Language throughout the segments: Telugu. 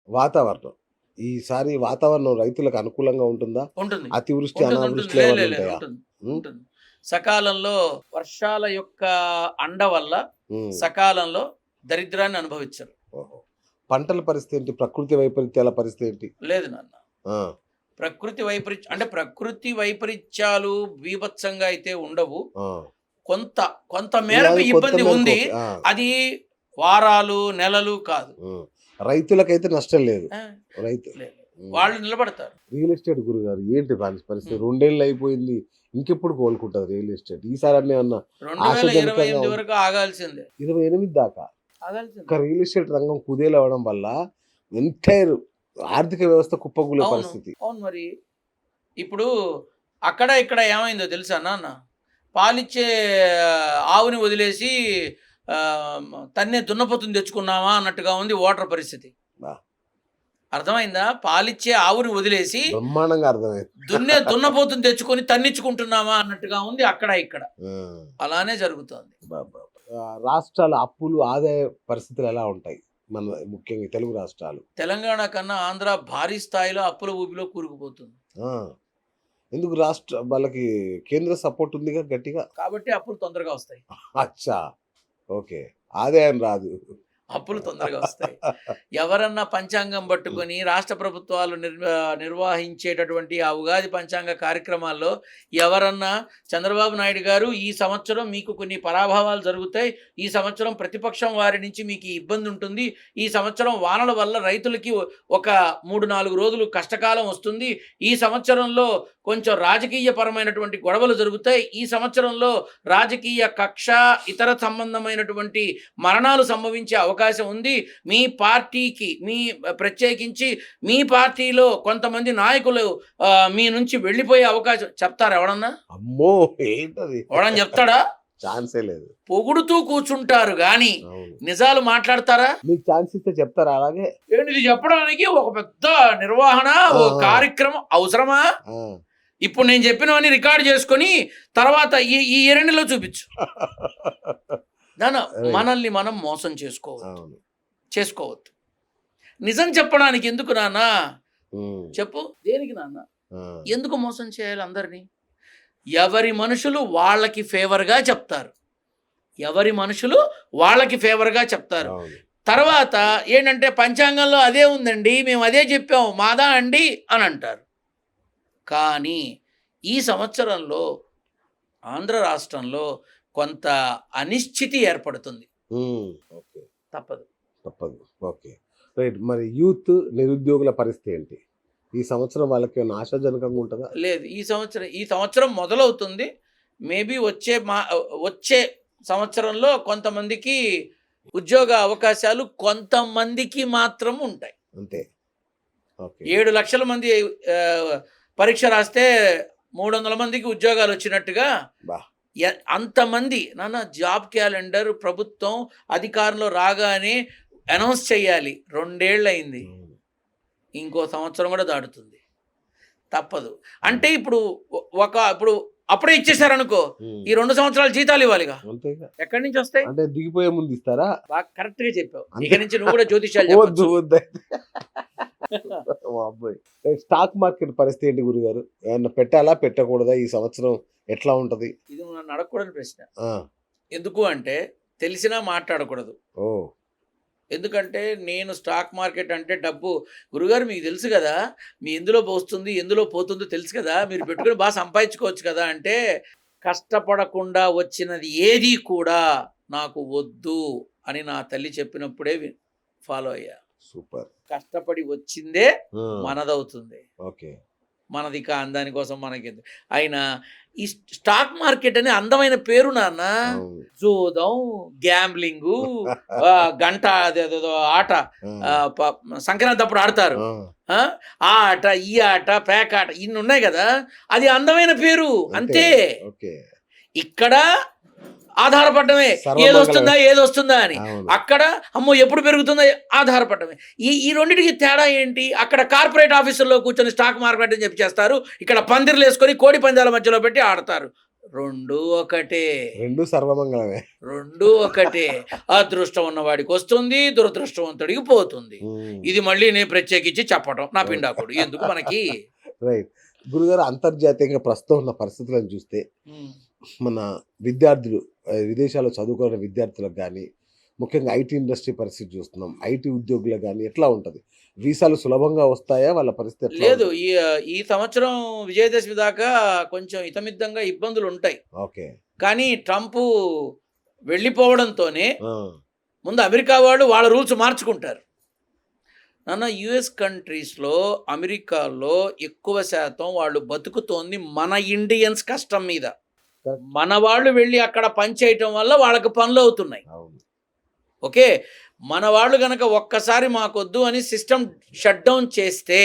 వాతావరణం. ఈసారి వాతావరణం రైతులకు అనుకూలంగా ఉంటుందా? ఉంటుంది. అతివృష్టి, ఉంటుంది. ఉంటుంది. అనావృష్టిలు ఏమన్నా లేదు. ఉంటాయా? ఉంటుంది. హ్మ్. ఉంటుంది. సకాలంలో వర్షాల యొక్క అండ వల్ల హ్మ్. సకాలంలో దరిద్రాన్ని అనుభవించరు. ఓహో! పంటల పరిస్థితి ఏంటి? ప్రకృతి వైపరీత్యాల పరిస్థితి ఏంటి? లేదు నాన్న. ఆ! ప్రకృతి వైపరీత్యాలు బీభత్సంగా అయితే ఉండవు. ఆ! కొంత మేరకు అది కొంత ఇబ్బంది మేరకు ఉంది. ఓకే. ఆ! అది వారాలు, నెలలు కాదు. హ్మ్. రైతులకైతే నష్టం లేదు. ఆ! రైతు లేదు. హ్మ్. వాళ్ళు నిలబడతారు. రియల్ ఎస్టేట్ గురుగారు ఏంటి దాని పరిస్థితి? హ్మ్. 2 ఏళ్ళు అయిపోయింది. ఇంకెప్పుడు కోలుకుంటది రియల్ ఎస్టేట్? ఈసారన్నా ఏమన్నా 2028 ఆశాజనకంగా వరకు ఆగాల్సిందే. 28 దాకా. ఆగాల్సిందే. ఒక్క రియల్ ఎస్టేట్ రంగం కుదేలవ్వడం వల్ల ఎంటైర్ ఆర్థిక వ్యవస్థ కుప్పకూలే అవును. పరిస్థితి. అవును మరి. ఇప్పుడు అక్కడ, ఇక్కడ ఏమైందో తెలుసా నాన్న? పాలిచ్చే ఆవుని వదిలేసి తన్నే దున్నపోతుని తెచ్చుకున్నామా అన్నట్టుగా ఉంది ఓటర్ పరిస్థితి. బా! అర్థమైందా? పాలిచ్చే ఆవుని వదిలేసి బ్రహ్మాండంగా అర్థమైంది. దున్నపోతుని తెచ్చుకొని తన్నించుకుంటున్నామా అన్నట్టుగా ఉంది అక్కడ, ఇక్కడ. ఆ! అలానే జరుగుతోంది. అబ్బబ్బబ్బా! రాష్ట్రాల అప్పులు, ఆదాయ పరిస్థితులు ఎలా ఉంటాయి? మన ముఖ్యంగా తెలుగు రాష్ట్రాలు. తెలంగాణ కన్నా ఆంధ్ర భారీ స్థాయిలో అప్పుల ఊబిలో కూరుకుపోతుంది. ఆ! ఎందుకు వాళ్ళకి కేంద్ర సపోర్ట్ ఉందిగా గట్టిగా. కాబట్టి అప్పులు తొందరగా వస్తాయి. అచ్చా! ఓకే. ఆదాయం రాదు. అప్పులు తొందరగా వస్తాయి. ఎవరన్నా పంచాంగం పట్టుకొని రాష్ట్ర ప్రభుత్వాలు నిర్వహించేటటువంటి ఆ ఉగాది పంచాంగ కార్యక్రమాల్లో ఎవరన్నా చంద్రబాబు నాయుడు గారు ఈ సంవత్సరం మీకు కొన్ని పరాభవాలు జరుగుతాయి. ఈ సంవత్సరం ప్రతిపక్షం వారి నుంచి మీకు ఈ ఇబ్బంది ఉంటుంది. ఈ సంవత్సరం వానల వల్ల రైతులకి ఒక 3, 4 రోజులు కష్టకాలం వస్తుంది. ఈ సంవత్సరంలో కొంచెం రాజకీయపరమైనటువంటి గొడవలు జరుగుతాయి. ఈ సంవత్సరంలో రాజకీయ కక్ష, ఇతర సంబంధమైనటువంటి మరణాలు సంభవించే అవకాశం ఉంది. మీ పార్టీకి ప్రత్యేకించి మీ పార్టీలో కొంతమంది నాయకులు మీ నుంచి వెళ్ళిపోయే అవకాశం చెప్తారా ఎవడన్నా? అమ్మో! ఏంటది? ఎవడన్నా చెప్తాడా? ఛాన్సే లేదు. పొగుడుతూ కూర్చుంటారు గాని అవును. నిజాలు మాట్లాడతారా? మీకు ఛాన్స్ ఇస్తే చెప్తారా అలాగే? ఏంటిది చెప్పడానికి ఒక పెద్ద నిర్వహణ, ఆ! ఓ ఆ! కార్యక్రమం అవసరమా? ఆ! ఇప్పుడు నేను చెప్పినవన్నీ రికార్డ్ చేసుకొని తర్వాత ఈ ఎరండిలో చూపించు. నాన్న, రైట్. మనల్ని మనం మోసం అవును. చేసుకోవద్దు. నిజం చెప్పడానికి ఎందుకు నాన్న? హ్మ్. చెప్పు. దేనికి నాన్న? ఆ! ఎందుకు మోసం చేయాలి అందరిని? ఎవరి మనుషులు వాళ్ళకి ఫేవర్‌గా చెప్తారు. అవును. తర్వాత ఏంటంటే పంచాంగంలో అదే ఉందండి. మేము అదే చెప్పాం. మాదా అండి అని అంటారు. కానీ ఈ సంవత్సరంలో ఆంధ్ర రాష్ట్రంలో కొంత అనిశ్చితి ఏర్పడుతుంది. హ్మ్. ఓకే. తప్పదు. తప్పదు. ఓకే. రైట్. మరి యూత్, నిరుద్యోగుల పరిస్థితి ఏంటి? ఈ సంవత్సరం వాళ్ళకేమన్నా ఆశాజనకంగా ఉంటదా? లేదు. ఈ సంవత్సరం మొదలవుతుంది. మేబీ వచ్చే సంవత్సరంలో కొంతమందికి ఉద్యోగ అవకాశాలు కొంతమందికి మాత్రం ఉంటాయి. అంతే. ఓకే. 7 లక్షల మంది పరీక్ష రాస్తే 300 మందికి ఉద్యోగాలు వచ్చినట్టుగా బా! అంతమంది నాన్న జాబ్ క్యాలెండర్ ప్రభుత్వం అధికారంలో రాగానే అనౌన్స్ చేయాలి. 2 ఏళ్లయింది. అవును. ఇంకో సంవత్సరం కూడా దాటుతుంది. తప్పదు. అంటే హ్మ్. ఇప్పుడు అప్పుడే ఇచ్చేసారనుకో, హ్మ్. ఈ 2 సంవత్సరాలు జీతాలు ఇవ్వాలిగా. అంతేగా. ఎక్కడి నుంచి వస్తాయి? అంటే దిగిపోయే ముందు ఇస్తారా? బాగా కరెక్ట్‌గా చెప్పావు. అంతే. ఇక నుంచి నువ్వు కూడా జ్యోతిష్యాలు వద్దు. చెప్పొచ్చు. వద్దయితే. బాబోయ్! స్టాక్ మార్కెట్ పరిస్థితి ఏంటి గురుగారు? ఏమన్నా పెట్టాలా? పెట్టకూడదా? ఈ సంవత్సరం ఎట్లా ఉంటది? ఇది నువ్వు నన్ను అడగకూడని ప్రశ్న. ఆ! ఎందుకు అంటే తెలిసినా మాట్లాడకూడదు. ఓహ్! ఎందుకంటే నేను స్టాక్ మార్కెట్ అంటే డబ్బు గురుగారు మీకు తెలుసు కదా! మీ ఎందులో వస్తుంది, ఎందులో పోతుందో తెలుసు కదా! మీరు పెట్టుకొని బాగా సంపాదించుకోవచ్చు కదా! అంటే కష్టపడకుండా వచ్చినది ఏది కూడా నాకు వద్దు అని నా తల్లి చెప్పినప్పుడే ఫాలో అయ్యా. సూపర్. కష్టపడి వచ్చిందే ఆ! మనదవుతుంది. ఓకే. మనది దానికోసం మనకెందుకు. అయినా ఈ స్టాక్ మార్కెట్ అనే అందమైన పేరు నాన్న. అవును. జూదం, గ్యాంబ్లింగు, గంట అదేదో ఆట ఆ! సంక్రాంతి అప్పుడు ఆడతారు. ఆ! ఆ ఆట, ఈ ఆట, పేకాట ఇన్ని ఉన్నాయి కదా! అది అందమైన పేరు అంతే. ఓకే. ఇక్కడ ఆధారపడమే సర్వమంగళ ఏదొస్తుందా అని. అవును. అక్కడ అమ్మో ఎప్పుడు పెరుగుతుందో ఆధారపడమే. ఈ రెండిటికి తేడా ఏంటి? అక్కడ కార్పొరేట్ ఆఫీసుల్లో కూర్చొని స్టాక్ మార్కెట్ అని చెప్పి చేస్తారు. ఇక్కడ పందిర్లు వేసుకొని కోడి పందాల మధ్యలో పెట్టి ఆడతారు. రెండు ఒకటే, రెండు సర్వమంగళమే. రెండు ఒకటే. అదృష్టం ఉన్నవాడికి వస్తుంది, దురదృష్టవంతుడికి పోతుంది. ఇది మళ్ళీ నేను ప్రత్యేకించి చెప్పటం నా పిండాకుడు ఎందుకు మనకి. రైట్. గురుగారు, అంతర్జాతీయంగా ప్రస్తుతం ఉన్న పరిస్థితులను చూస్తే మన విద్యార్థులు విదేశాల్లో చదువుకునే విద్యార్థులకు కానీ, ముఖ్యంగా ఐటీ ఇండస్ట్రీ పరిస్థితి చూస్తున్నాం. ఐటీ ఉద్యోగులకు కానీ ఎట్లా ఉంటుంది? వీసాలు సులభంగా వస్తాయా? వాళ్ళ పరిస్థితి ఎట్లా లేదు. ఉంటుంది? ఈ సంవత్సరం విజయదశమి దాకా కొంచెం ఇతమిద్దంగా ఇబ్బందులు ఉంటాయి. ఓకే. కానీ ట్రంప్ వెళ్ళిపోవడంతోనే ఆ, ముందు అమెరికా వాళ్ళు వాళ్ళ రూల్స్ మార్చుకుంటారు. నాన్న, యుఎస్ కంట్రీస్లో, అమెరికాలో ఎక్కువ శాతం వాళ్ళు బతుకుతోంది మన ఇండియన్స్ కష్టం మీద. Correct. మన వాళ్ళు వెళ్ళి అక్కడ పని చేయటం వల్ల వాళ్ళకి పనులు అవుతున్నాయి. అవును. ఓకే, మన వాళ్ళు కనుక ఒక్కసారి మాకొద్దు అని సిస్టమ్ షట్ డౌన్ చేస్తే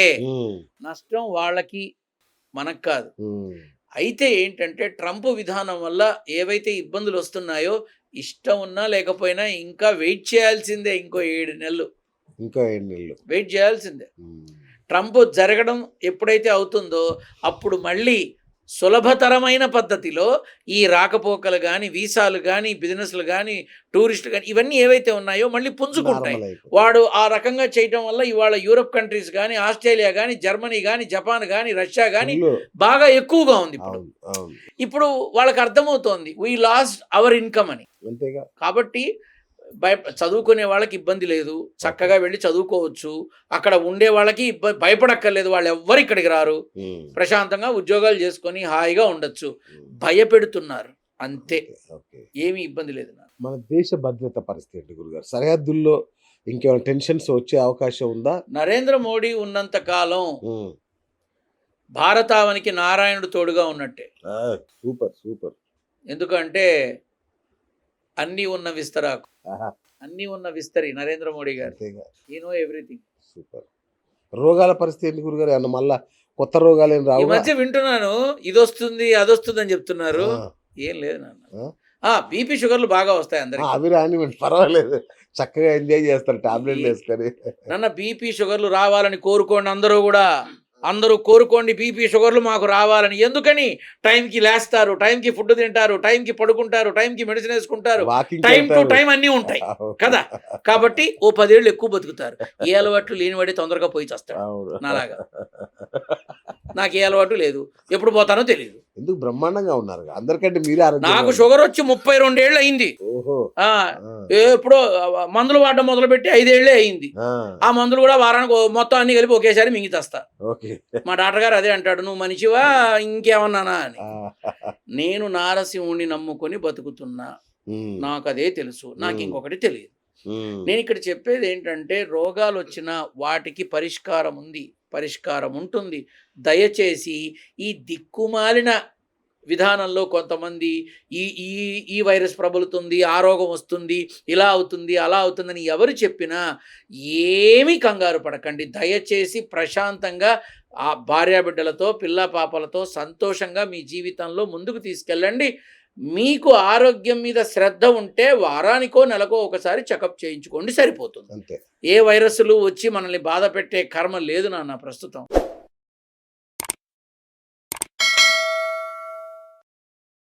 నష్టం వాళ్ళకి, మనకు కాదు. అయితే ఏంటంటే ట్రంప్ విధానం వల్ల ఏవైతే ఇబ్బందులు వస్తున్నాయో ఇష్టం ఉన్నా లేకపోయినా ఇంకా వెయిట్ చేయాల్సిందే. ఇంకో 7 నెలలు ఇంకా 7 నెలలు వెయిట్ చేయాల్సిందే. ట్రంప్ జరగడం ఎప్పుడైతే అవుతుందో అప్పుడు మళ్ళీ సులభతరమైన పద్ధతిలో ఈ రాకపోకలు కానీ, వీసాలు కానీ, బిజినెస్లు కానీ, టూరిస్టులు కానీ ఇవన్నీ ఏవైతే ఉన్నాయో మళ్ళీ పుంజుకుంటాయి. నార్మల్ అయిపోతుంది. వాడు ఆ రకంగా చేయటం వల్ల ఇవాళ యూరప్ కంట్రీస్ కానీ, ఆస్ట్రేలియా కానీ, జర్మనీ కానీ, జపాన్ కానీ, రష్యా కానీ ఫుల్లు. బాగా ఎక్కువగా ఉంది ఇప్పుడు. అవును, అవును. ఇప్పుడు వాళ్ళకి అర్థమవుతోంది వీ లాస్ట్ అవర్ ఇన్కమ్ అని. అంతేగా. కాబట్టి చదువుకునే వాళ్ళకి ఇబ్బంది లేదు, చక్కగా వెళ్ళి చదువుకోవచ్చు. అక్కడ ఉండే వాళ్ళకి భయపడక్కర్లేదు, వాళ్ళు ఎవ్వరు ఇక్కడికి రారు, ప్రశాంతంగా ఉద్యోగాలు చేసుకొని హాయిగా ఉండొచ్చు. భయపెడుతున్నారు అంతే, ఓకే. ఏమీ ఇబ్బంది లేదు. మన దేశ భద్రత పరిస్థితి ఏంటి గురుగారు? సరిహద్దుల్లో ఇంకేమైనా టెన్షన్స్ వచ్చే అవకాశం ఉందా? నరేంద్ర మోడీ ఉన్నంత కాలం భారతావనికి నారాయణుడు తోడుగా ఉన్నట్టే. Super super. ఎందుకంటే అన్నీ ఉన్న విస్తరాకు, ఆహా, అన్నీ ఉన్న విస్తరి నరేంద్ర మోడీ గారు. అంతేగా. You know everything. సూపర్. రోగాల పరిస్థితి ఏంటి గురుగారు? ఏమన్నా మళ్ళా కొత్త రోగాలు ఏం ఈ రావు? మధ్య వింటున్నాను ఇది వస్తుంది అది వస్తుంది అని చెప్తున్నారు. ఏం లేదు నాన్న. బీపీ షుగర్లు బాగా వస్తాయి అందరికి. అవి రానివ్వండి, పర్వాలేదు, చక్కగా ఎంజాయ్ చేస్తారు టాబ్లెట్లు వేసుకొని. నాన్న, బీపీ షుగర్లు రావాలని కోరుకోండి అందరూ కూడా. అందరూ కోరుకోండి బీపీ షుగర్లు మాకు రావాలని. ఎందుకని? టైంకి లేస్తారు, టైంకి ఫుడ్ తింటారు, టైంకి పడుకుంటారు, టైంకి మెడిసిన్ వేసుకుంటారు, వాకింగ్ టైం టు టైం అన్నీ ఉంటాయి కదా. కాబట్టి ఓ 10 ఏళ్ళు ఎక్కువ బతుకుతారు. ఏ అలవాట్లు లేనివాడి తొందరగా పోయి చేస్తాడు నాలాగా. నాకు ఏ అలవాటు లేదు, ఎప్పుడు పోతానో తెలియదు. ఎందుకు బ్రహ్మాండంగా ఉన్నారు అందరికంటే మీరే ఆరోగ్యంగా నాకు ఉన్నారు. షుగర్ వచ్చి 32 ఏళ్ళు అయింది. ఓహో. ఎప్పుడో మందులు వాడడం మొదలుపెట్టి 5 ఏళ్లే అయింది. ఆ మందులు కూడా వారానికి మొత్తం అన్ని కలిపి ఒకేసారి మింగితేస్తా. ఓకే. మా డాక్టర్ గారు అదే అంటాడు, నువ్వు మనిషివా ఇంకేమన్నానా అని. నేను నారసింహుణ్ణి నమ్ముకొని బతుకుతున్నా, నాకు అదే తెలుసు, నాకు ఇంకొకటి తెలియదు. నేను ఇక్కడ చెప్పేది ఏంటంటే రోగాలు వచ్చినా వాటికి పరిష్కారం ఉంది, పరిష్కారం ఉంటుంది. దయచేసి ఈ దిక్కుమాలిన విధానంలో కొంతమంది ఈ ఈ ఈ వైరస్ ప్రబలుతుంది, ఆ రోగం వస్తుంది, ఇలా అవుతుంది, అలా అవుతుందని ఎవరు చెప్పినా ఏమీ కంగారు పడకండి. దయచేసి ప్రశాంతంగా ఆ భార్యాబిడ్డలతో, పిల్ల పాపలతో సంతోషంగా మీ జీవితంలో ముందుకు తీసుకెళ్ళండి. మీకు ఆరోగ్యం మీద శ్రద్ధ ఉంటే వారానికో నెలకో ఒకసారి చెకప్ చేయించుకోండి, సరిపోతుంది. అంతే. ఏ వైరస్లు వచ్చి మనల్ని బాధ పెట్టే కర్మ లేదు నాన్న ప్రస్తుతం.